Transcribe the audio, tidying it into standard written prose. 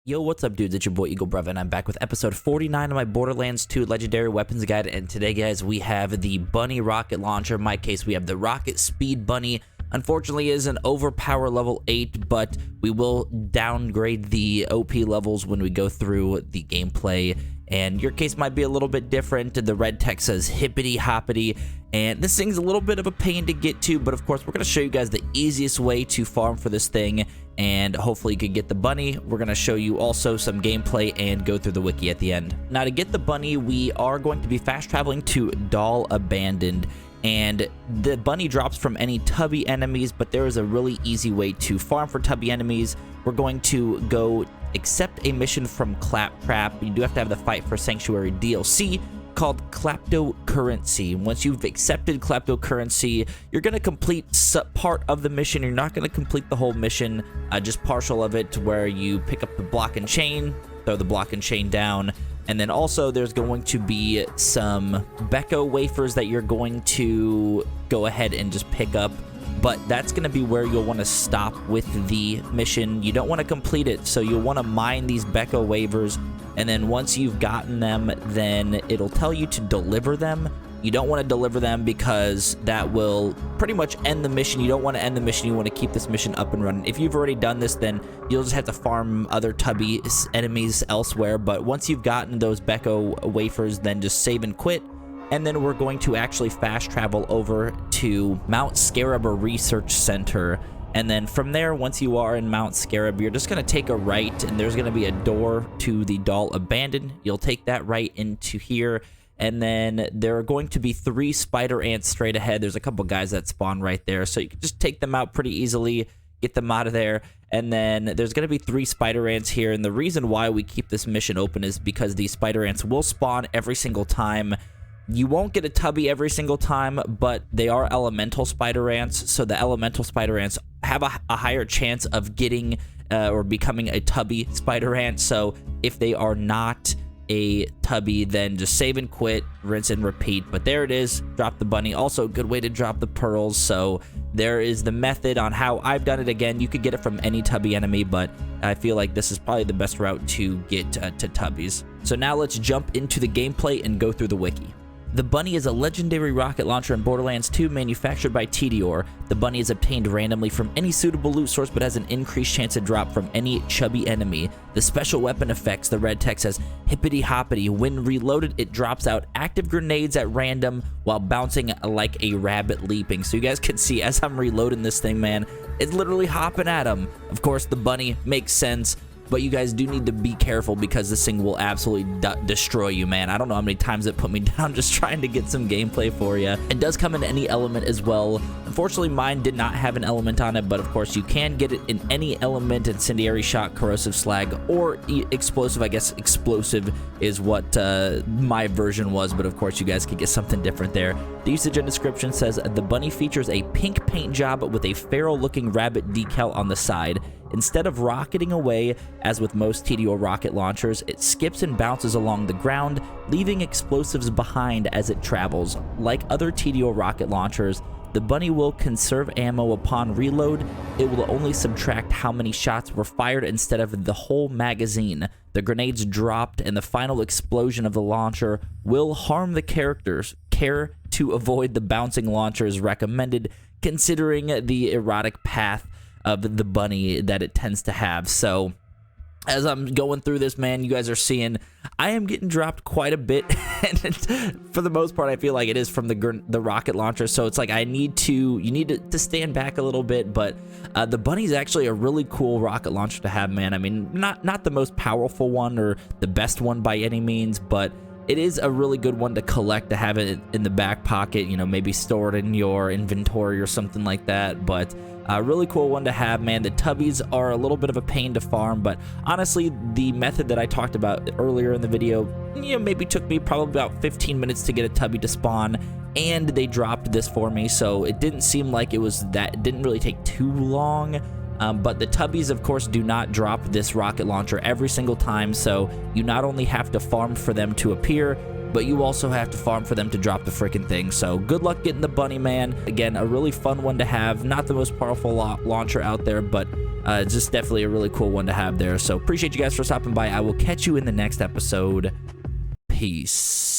Yo, what's up, dudes? It's your boy Eagle Bruv, and I'm back with episode 49 of my Borderlands 2 Legendary Weapons Guide. And today, guys, we have the Bunny Rocket Launcher. In my case, we have the Rocket Speed Bunny. Unfortunately, it is an overpower level 8, but we will downgrade the OP levels when we go through the gameplay. And your case might be a little bit different. The red text says hippity hoppity, and this thing's a little bit of a pain to get to, but of course, we're going to show you guys the easiest way to farm for this thing, and hopefully you could get the bunny. We're going to show you also some gameplay and go through the wiki at the end. Now, to get the bunny, we are going to be fast traveling to Doll Abandoned, and the bunny drops from any tubby enemies, but there is a really easy way to farm for tubby enemies. We're going to go accept a mission from Claptrap. You do have to have the Fight for Sanctuary DLC called Kleptocurrency. Once you've accepted Kleptocurrency, you're going to complete part of the mission. You're not going to complete the whole mission, just partial of it, where you pick up the block and chain, throw the block and chain down, and then also there's going to be some Becco wafers that you're going to go ahead and just pick up. But that's going to be where you'll want to stop with the mission. You don't want to complete it, so you'll want to mine these Becco waivers, and then once you've gotten them, then it'll tell you to deliver them. You don't want to deliver them because that will pretty much end the mission. You don't want to end the mission. You want to keep this mission up and running. If you've already done this, then you'll just have to farm other tubby enemies elsewhere. But once you've gotten those Becco wafers, then just save and quit. And then we're going to actually fast travel over to Mount Scarab Research Center. And then from there, once you are in Mount Scarab, you're just going to take a right, and there's going to be a door to the Doll Abandoned. You'll take that right into here. And then there are going to be 3 spider ants straight ahead. There's a couple guys that spawn right there, so you can just take them out pretty easily, get them out of there. And then there's going to be 3 spider ants here. And the reason why we keep this mission open is because these spider ants will spawn every single time. You won't get a tubby every single time, but they are elemental spider ants, so the elemental spider ants have a higher chance of getting or becoming a tubby spider ant. So if they are not a tubby, then just save and quit, rinse and repeat. But there it is, drop the bunny. Also a good way to drop the pearls. So there is the method on how I've done it. Again, you could get it from any tubby enemy, but I feel like this is probably the best route to get to tubbies. So now let's jump into the gameplay and go through the wiki. The bunny is a legendary rocket launcher in Borderlands 2 manufactured by Tediore. The bunny is obtained randomly from any suitable loot source but has an increased chance to drop from any chubby enemy. The special weapon effects, the red text says hippity hoppity. When reloaded, it drops out active grenades at random while bouncing like a rabbit leaping. So you guys can see as I'm reloading this thing, man, it's literally hopping at him. Of course, the bunny makes sense, but you guys do need to be careful because this thing will absolutely destroy you, man. I don't know how many times it put me down just trying to get some gameplay for you. It does come in any element as well. Unfortunately, mine did not have an element on it, but of course you can get it in any element: incendiary shot, corrosive slag, or explosive. I guess explosive is what my version was, but of course you guys could get something different there. The usage and description says the bunny features a pink paint job with a feral-looking rabbit decal on the side. Instead of rocketing away, as with most Tediore rocket launchers, it skips and bounces along the ground, leaving explosives behind as it travels. Like other Tediore rocket launchers, the bunny will conserve ammo upon reload. It will only subtract how many shots were fired instead of the whole magazine. The grenades dropped and the final explosion of the launcher will harm the characters. Care to avoid the bouncing launcher is recommended, considering the erratic path of the bunny that it tends to have. So as I'm going through this, man, you guys are seeing I am getting dropped quite a bit, and for the most part I feel like it is from the rocket launcher. So it's like you need to stand back a little bit, but the bunny is actually a really cool rocket launcher to have, man. I mean, not the most powerful one or the best one by any means, but it is a really good one to collect, to have it in the back pocket, you know, maybe stored in your inventory or something like that. But a really cool one to have, man. The tubbies are a little bit of a pain to farm, but honestly, the method that I talked about earlier in the video, you know, maybe took me probably about 15 minutes to get a tubby to spawn, and they dropped this for me, so it didn't seem like it didn't really take too long. But the tubbies, of course, do not drop this rocket launcher every single time, so you not only have to farm for them to appear, but you also have to farm for them to drop the freaking thing. So good luck getting the bunny, man. Again, a really fun one to have. Not the most powerful launcher out there, but Just definitely a really cool one to have there. So appreciate you guys for stopping by. I will catch you in the next episode. Peace.